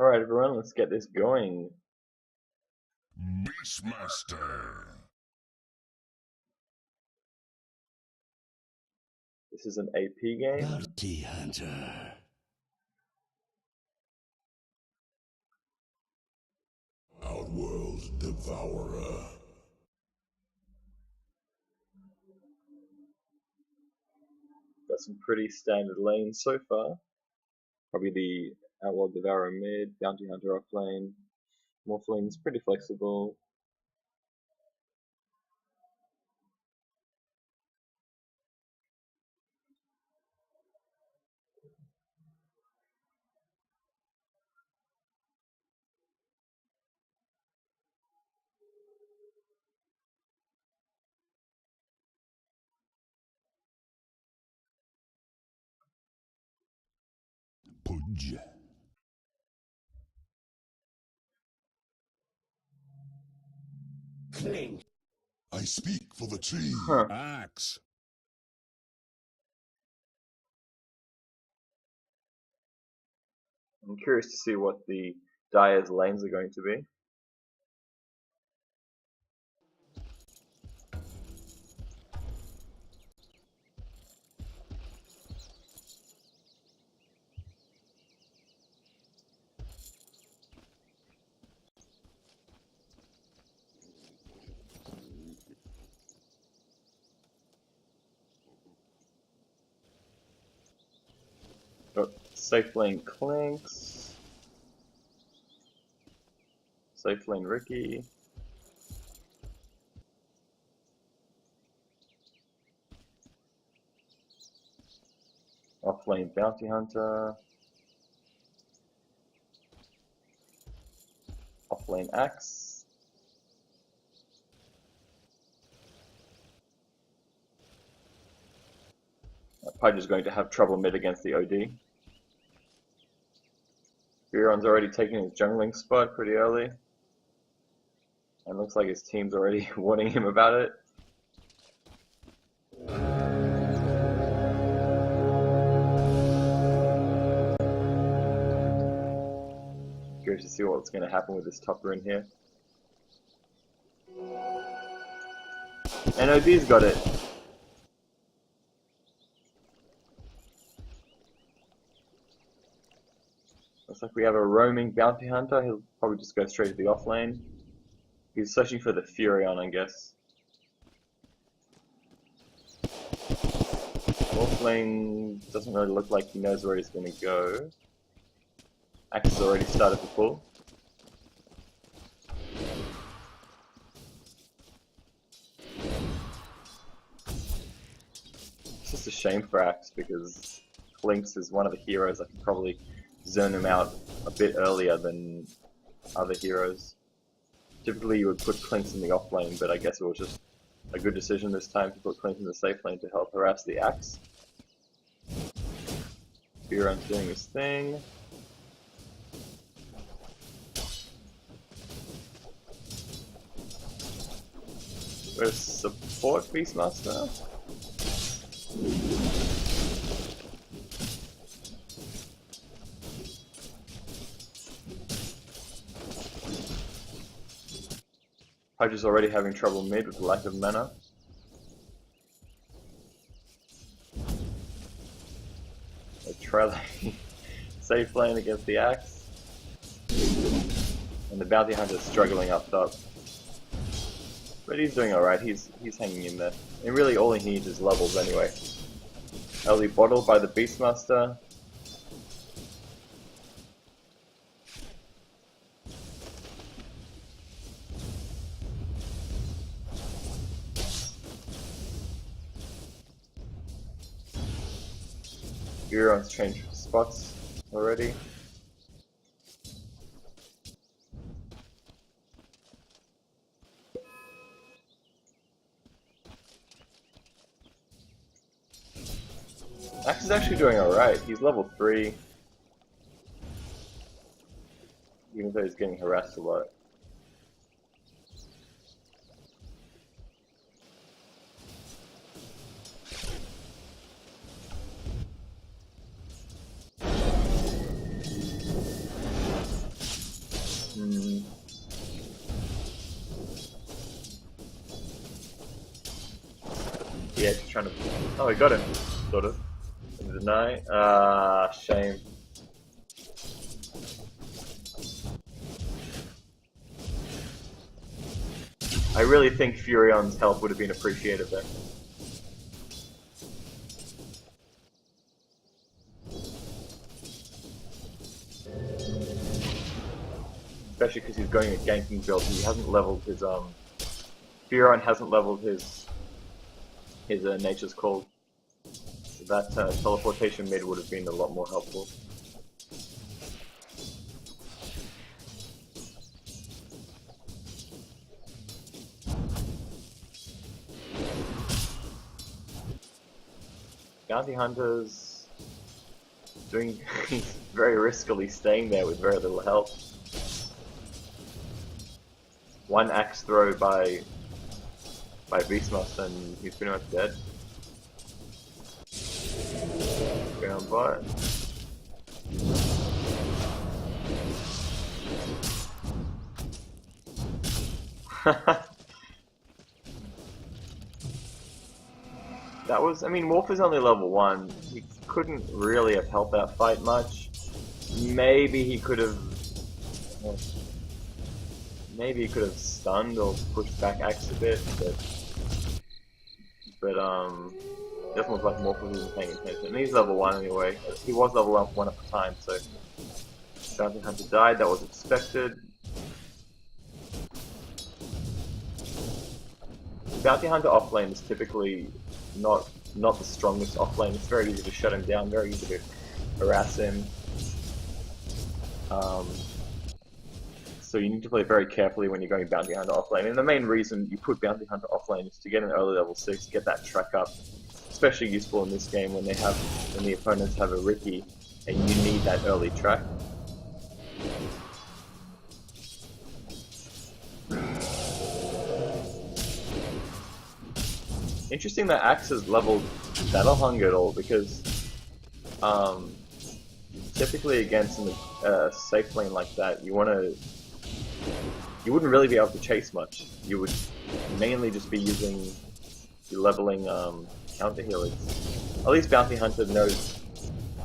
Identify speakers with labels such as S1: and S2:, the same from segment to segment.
S1: Alright everyone, let's get this going.
S2: Beastmaster.
S1: This is an AP game.
S3: Bounty Hunter.
S2: Outworld Devourer.
S1: Got some pretty standard lanes so far. Probably the Outworld Devourer mid, Bounty Hunter off lane. Morphling's pretty flexible.
S2: Pudge.
S3: Clink.
S2: I speak for the team.
S1: Huh.
S2: Axe.
S1: I'm curious to see what the Dire's lanes are going to be. Got safe lane Clinks. Safe lane Ricky. Off lane Bounty Hunter. Off lane Axe. Pudge is going to have trouble mid against the OD. Buron's already taking his jungling spot pretty early. And looks like his team's already warning him about it. Curious to see what's going to happen with this top rune here. And OD's got it. Looks like we have a roaming Bounty Hunter. He'll probably just go straight to the off lane. He's searching for the Furion, I guess. Off lane doesn't really look like he knows where he's going to go. Axe has already started to pull. It's just a shame for Axe because Clinks is one of the heroes that can probably zone him out a bit earlier than other heroes. Typically you would put Clinks in the off lane, but I guess it was just a good decision this time to put Clinks in the safe lane to help harass the Axe. Buron's doing his thing. Where's support Beastmaster? Pudge is already having trouble mid with the lack of mana. A trailing safe lane against the Axe. And the Bounty Hunter is struggling up top. But he's doing alright, he's hanging in there. And really all he needs is levels anyway. Early bottle by the Beastmaster. Buron's changed spots already. Axe is actually doing alright. He's level 3. Even though he's getting harassed a lot. Yeah, just trying to. Oh, he got him, sort of. Deny. Shame. I really think Furion's help would have been appreciated there. Especially because he's going a ganking build. He hasn't leveled his Furion hasn't leveled his Nature's Call. So that teleportation mid would have been a lot more helpful. Bounty Hunter's doing very riskily staying there with very little health. One axe throw by Beastmaster and he's pretty much dead. Ground bot. That was, I mean, Morph is only level 1. He couldn't really have helped that fight much. Maybe he could have stunned or pushed back Axe a bit, but it doesn't look like Morph was even paying attention. And he's level 1 anyway. He was level 1 at the time, so Bounty Hunter died, that was expected. Bounty Hunter offlane is typically not the strongest offlane. It's very easy to shut him down, very easy to harass him. So you need to play very carefully when you're going Bounty Hunter offlane. And the main reason you put Bounty Hunter offlane is to get an early level 6, get that track up. Especially useful in this game when the opponents have a Ricky and you need that early track. Interesting that Axe has leveled Battlehunger at all, because typically against a safe lane like that, you wouldn't really be able to chase much. You would mainly just be using leveling counter healers. At least Bounty Hunter knows.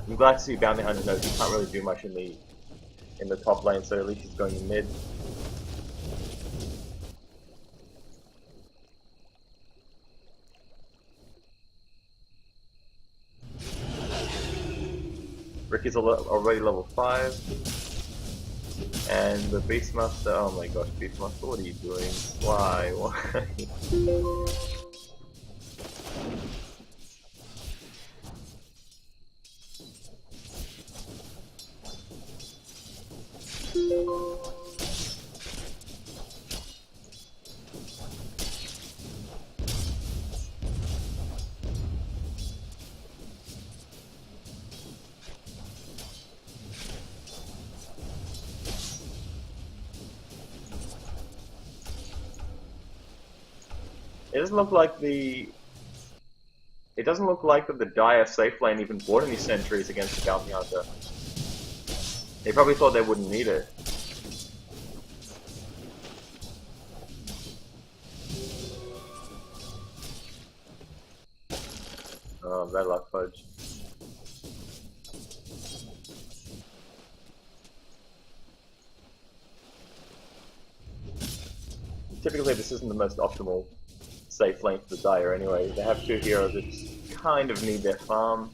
S1: I'm glad to see Bounty Hunter knows he can't really do much in the top lane, so at least he's going in mid. Ricky's already level 5, and the Beastmaster, oh my gosh, Beastmaster, what are you doing? Why? It doesn't look like the DotA safe lane even bought any sentries against the Bounty Hunter. They probably thought they wouldn't need it. Oh, bad luck, Fudge. Typically this isn't the most optimal safe lane for the Dire anyway. They have 2 heroes that kind of need their farm.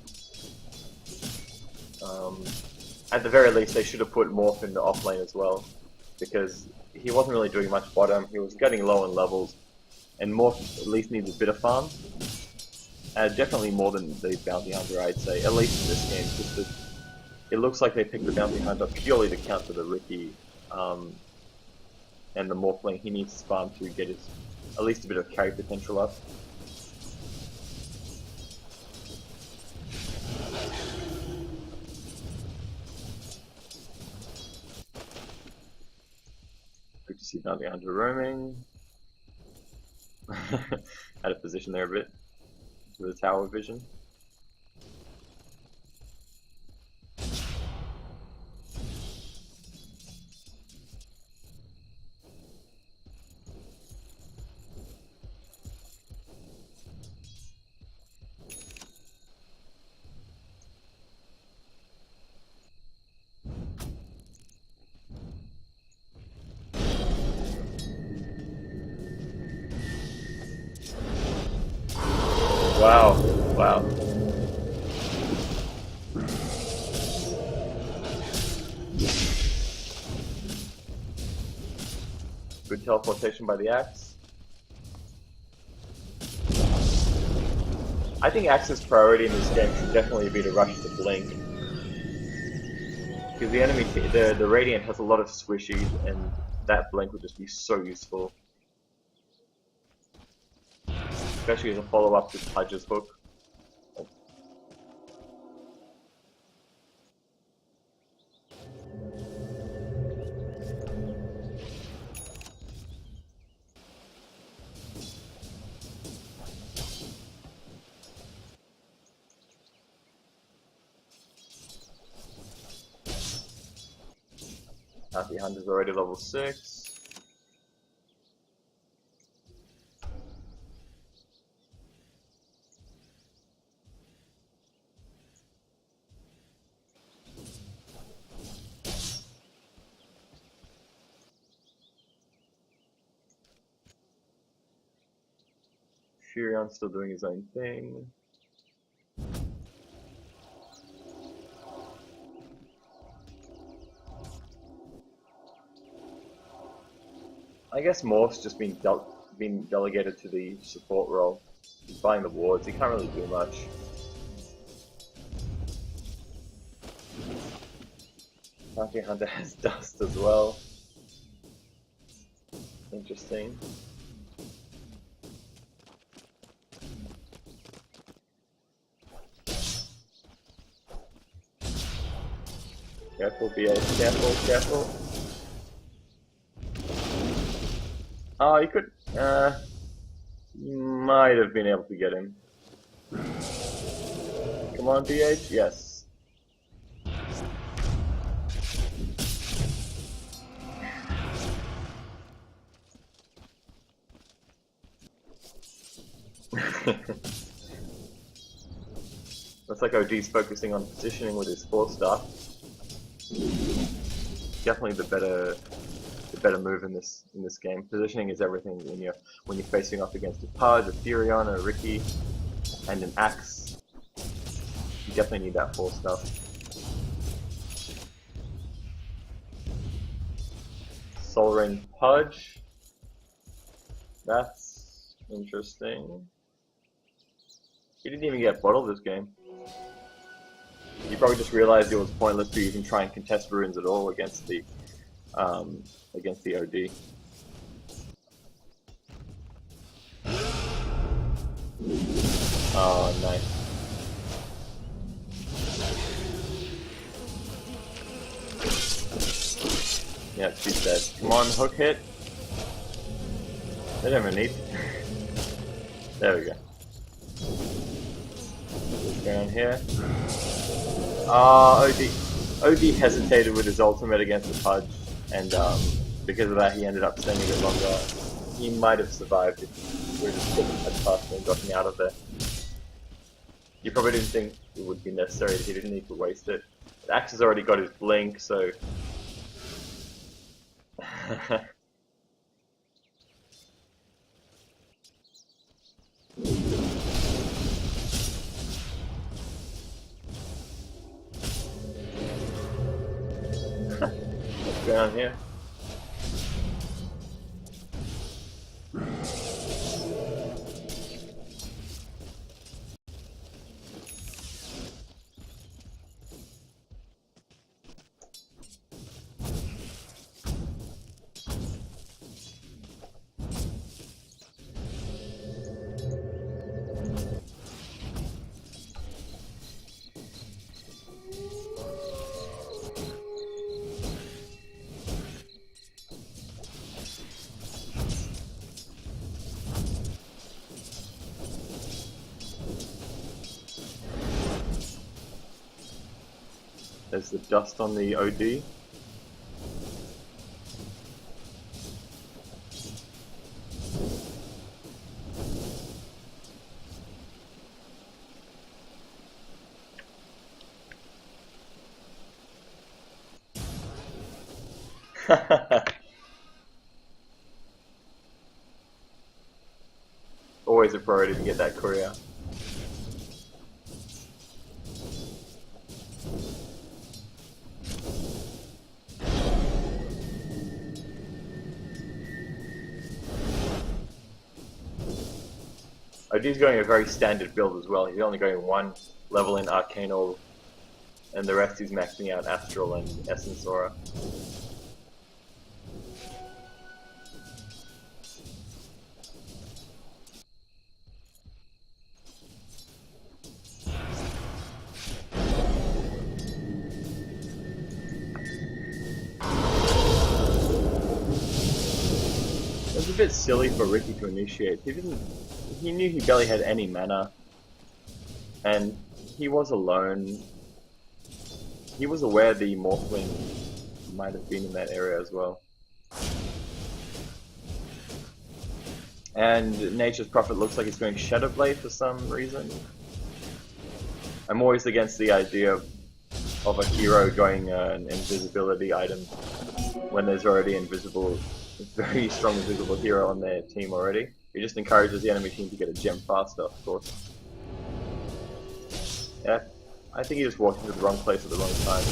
S1: At the very least, they should have put Morph in the off lane as well, because he wasn't really doing much bottom. He was getting low on levels, and Morph at least needs a bit of farm. Definitely more than the Bounty Hunter, I'd say, at least in this game. Just that it looks like they picked the Bounty Hunter purely to counter the Ricky, and the Morph lane. He needs his farm to get his at least a bit of carry potential up. Good to see Bounty Hunter roaming. Out of position there a bit to the tower vision. Wow, wow. Good teleportation by the axe. I think Axe's priority in this game should definitely be to rush the blink. Because the enemy, the Radiant has a lot of squishies, and that blink would just be so useful. Especially as a follow-up to Pudge's hook. Happy Hunter's already level 6. Furion's still doing his own thing. I guess Morph's just been delegated to the support role. He's buying the wards, he can't really do much. Happy Hunter has dust as well. Interesting. Careful, BA, careful, careful. Oh, you could, you might have been able to get him. Come on, BH, yes. Looks like OG's focusing on positioning with his 4-star. Definitely the better move in this game. Positioning is everything when you're facing off against a Pudge, a Furion, a Ricky, and an Axe. You definitely need that 4-star. Soul Ring Pudge. That's interesting. He didn't even get bottled this game. You probably just realized it was pointless to even try and contest runes at all against the OD. Oh, nice. Yeah, she's dead. Come on, hook hit. They never need. There we go. What's going on here? OD hesitated with his ultimate against the Pudge, and because of that he ended up staying a bit longer. He might have survived if we were just getting Pudge faster and got him out of there. You probably didn't think it would be necessary, he didn't need to waste it. The Axe has already got his blink, so... What's going on here? There's the dust on the OD. Always a priority to get that courier. OD's going a very standard build as well. He's only going 1 level in Arcane Orb, and the rest he's maxing out Astral and Essence Aura. It was a bit silly for Ricky to initiate. He knew he barely had any mana, and he was alone. He was aware the Morphling might have been in that area as well. And Nature's Prophet looks like he's going Shadow Blade for some reason. I'm always against the idea of a hero going an invisibility item when there's already very strong invisible hero on their team already. It just encourages the enemy team to get a gem faster, of course. Yeah, I think he just walked into the wrong place at the wrong time.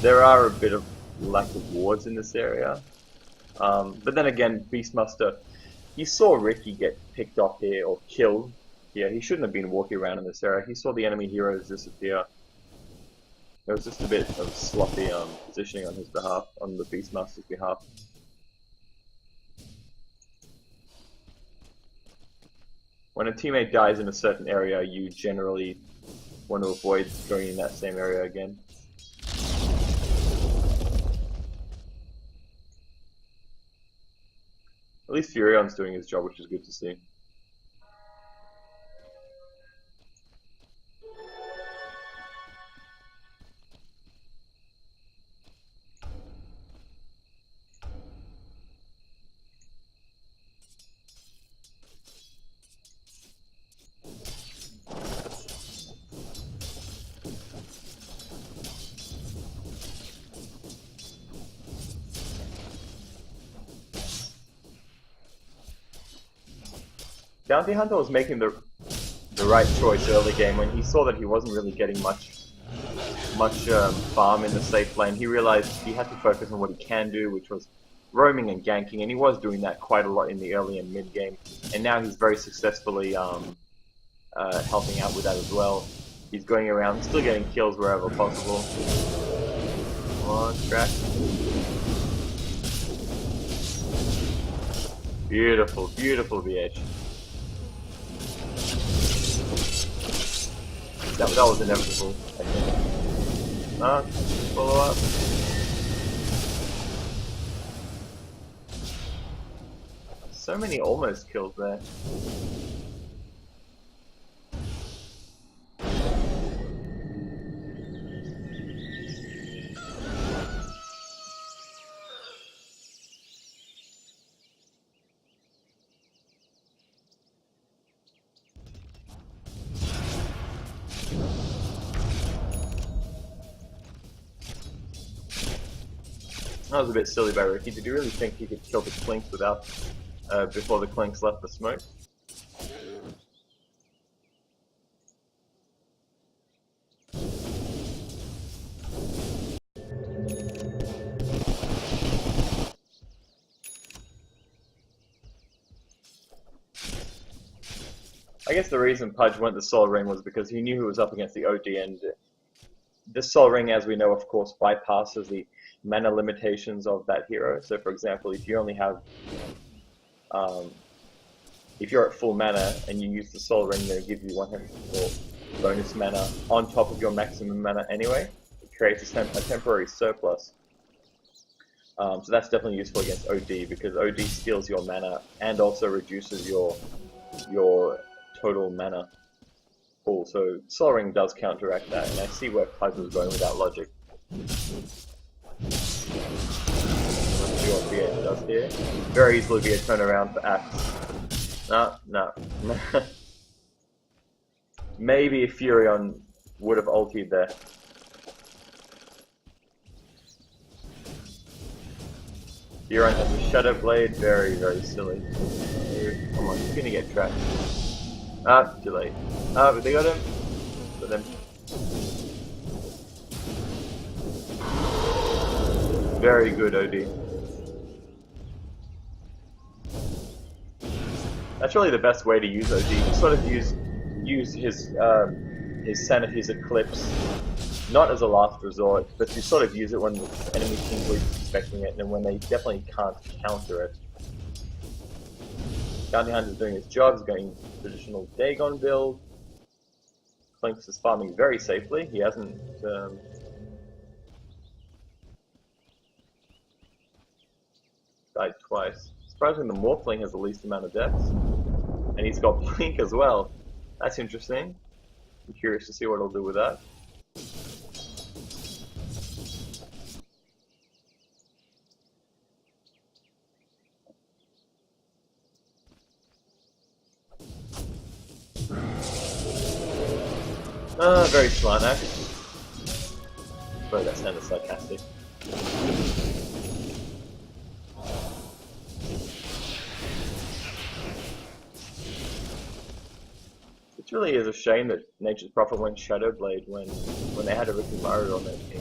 S1: There are a bit of lack of wards in this area. But then again, Beastmaster, he saw Ricky get picked off here, or killed here. He shouldn't have been walking around in this area. He saw the enemy heroes disappear. There was just a bit of sloppy positioning on his behalf, on the Beastmaster's behalf. When a teammate dies in a certain area, you generally want to avoid going in that same area again. At least Furion's doing his job, which is good to see. Bounty Hunter was making the right choice early game when he saw that he wasn't really getting much farm in the safe lane. He realized he had to focus on what he can do, which was roaming and ganking, and he was doing that quite a lot in the early and mid game. And now he's very successfully helping out with that as well. He's going around, still getting kills wherever possible. Come on, track. Beautiful, beautiful VH. That was inevitable, I think. Follow up. So many almost kills there. That was a bit silly by Ricky. Did you really think he could kill the Clinks without, before the Clinks left the smoke? I guess the reason Pudge went the Soul Ring was because he knew he was up against the OD, and the Soul Ring, as we know, of course, bypasses the mana limitations of that hero. So, for example, if you only have, if you're at full mana and you use the Soul Ring, they'll give you 104 bonus mana on top of your maximum mana anyway. It creates a temporary surplus. So that's definitely useful against OD, because OD steals your mana and also reduces your total mana pool. So Soul Ring does counteract that, and I see where Pudge was going with that logic. Let's see what VH does here. Very easily be a turnaround for Axe. No. Maybe if Furion would have ultied there. Furion has a Shadow Blade, very, very silly. Come on, he's gonna get trapped. Too late. But they got him. But then. Very good OD. That's really the best way to use OG. You sort of use his Sanity's Eclipse not as a last resort, but you sort of use it when the enemy team's least expecting it, and when they definitely can't counter it. Bounty Hunter's doing his job. He's going traditional Dagon build. Clinks is farming very safely. He hasn't died twice. Surprisingly, the Morphling has the least amount of deaths. And he's got Blink as well. That's interesting. I'm curious to see what he'll do with that. Very smart act. Sorry, that sounded sarcastic. It really is a shame that Nature's Prophet went Shadowblade when they had a Ricky Mario on their team.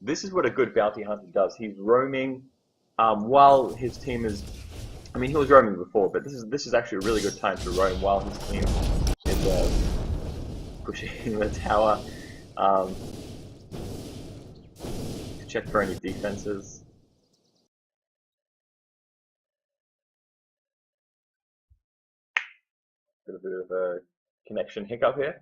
S1: This is what a good bounty hunter does. He's roaming while his team is. I mean, he was roaming before, but this is actually a really good time to roam while his team is pushing the tower to check for any defenses. Got a bit of a connection hiccup here.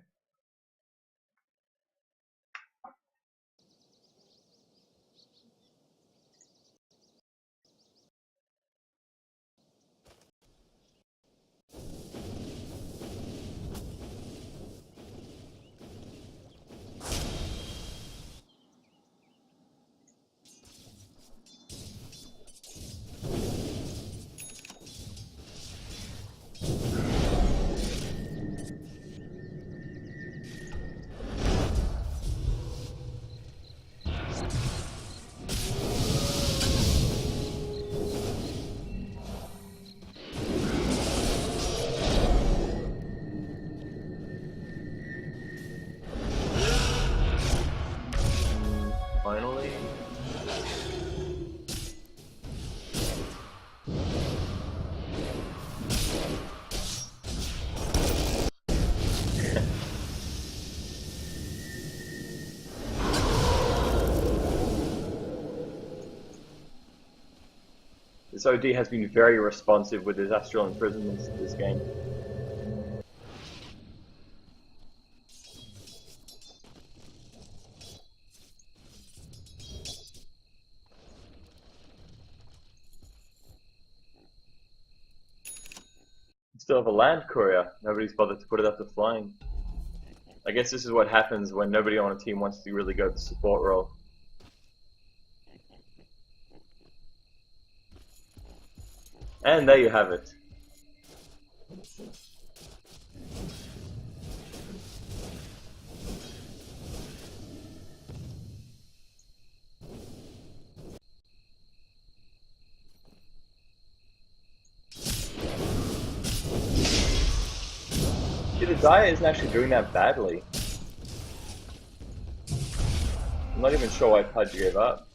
S1: Finally. This OD has been very responsive with his astral imprisonments in this game. Still have a land courier. Nobody's bothered to put it up to flying. I guess this is what happens when nobody on a team wants to really go the support role. And there you have it. See, the DotA isn't actually doing that badly. I'm not even sure why Pudge gave up.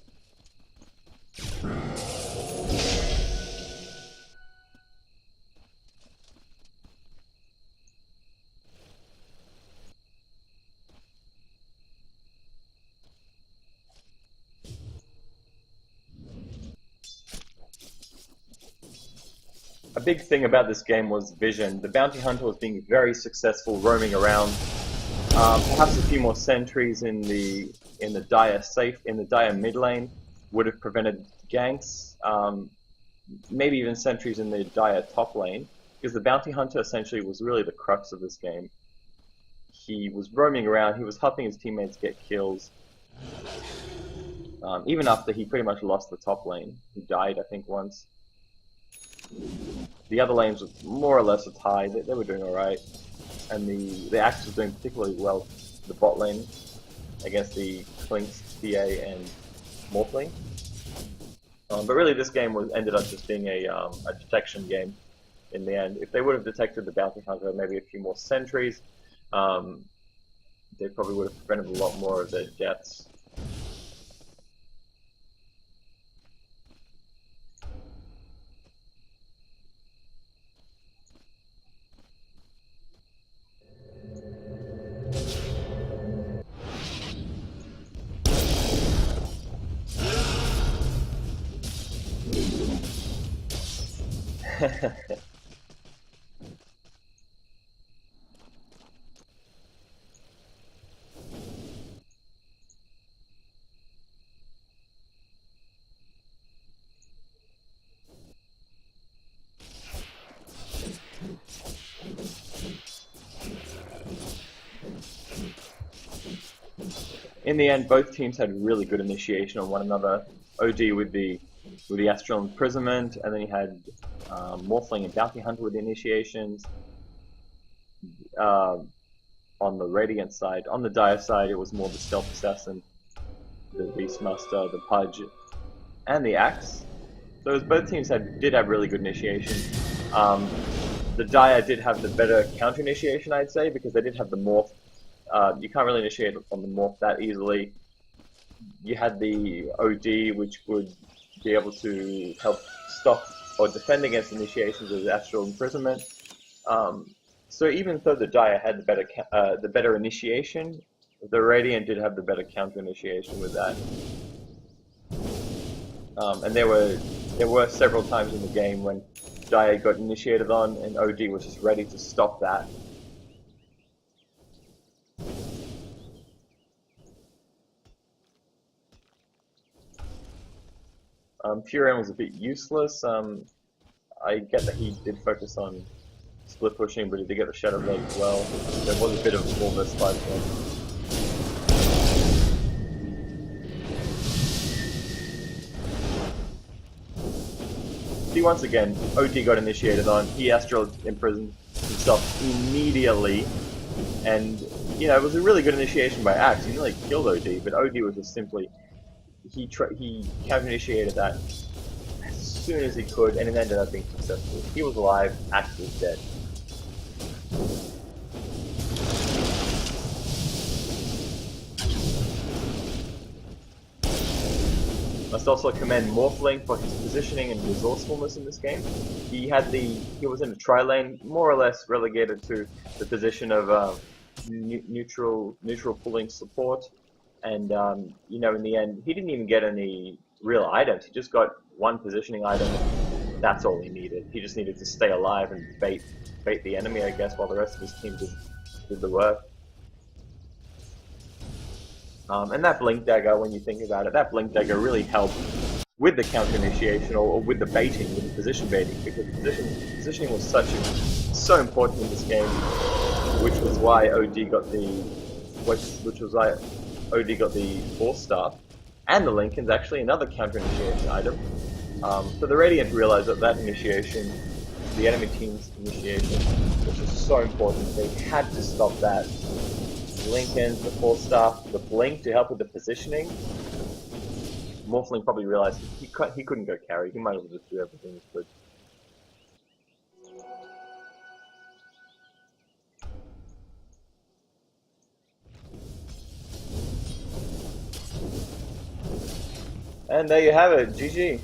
S1: A big thing about this game was vision. The bounty hunter was being very successful roaming around. Perhaps a few more sentries in the DotA mid lane would have prevented ganks. Maybe even sentries in the DotA top lane, because the bounty hunter essentially was really the crux of this game. He was roaming around. He was helping his teammates get kills. Even after he pretty much lost the top lane, he died I think once. The other lanes were more or less a tie. They were doing alright. And the Axe was doing particularly well the bot lane against the Clinks, TA, and Morphling. But really, this game ended up just being a detection game in the end. If they would have detected the bounty hunter, maybe a few more sentries, they probably would have prevented a lot more of their deaths. In the end, both teams had really good initiation on one another. OD with the Astral Imprisonment, and then you had Morphling and Bounty Hunter with the initiations. On the Radiant side. On the Dire side, it was more the Stealth Assassin, the Beastmaster, the Pudge, and the Axe. Those both teams did have really good initiation. The Dire did have the better counter initiation, I'd say, because they did have the Morph. You can't really initiate on the Morph that easily. You had the OD, which would be able to help stop or defend against initiations of the Astral Imprisonment. So even though the Dire had the better initiation, the Radiant did have the better counter initiation with that. And there were several times in the game when Dire got initiated on, and OD was just ready to stop that. Furion was a bit useless. I get that he did focus on split pushing, but he did get the Shadow Blade as well. There was a bit of a small versus fight there. See, once again, OD got initiated on. He Astral imprisoned himself immediately, and you know, it was a really good initiation by Axe. He nearly killed OD, but OD was just simply he counter initiated that as soon as he could, and it ended up being successful. He was alive, Axe was dead. Must also commend Morphling for his positioning and resourcefulness in this game. He was in a tri-lane, more or less relegated to the position of neutral pulling support, and you know, in the end, he didn't even get any real items. He just got one positioning item. That's all he needed. He just needed to stay alive and bait the enemy, I guess, while the rest of his team did the work. And that Blink Dagger, when you think about it, that Blink Dagger really helped with the counter initiation or with the baiting, with the position baiting, because positioning was so important in this game, which was why OD got the Force Staff, and the Lincoln's actually another counter initiation item. So the Radiant realized that initiation, the enemy team's initiation, which was so important, they had to stop that. Lincoln, the Force Staff, the Blink to help with the positioning. Morphling probably realized he couldn't go carry. He might as well just do everything he could. And there you have it. GG.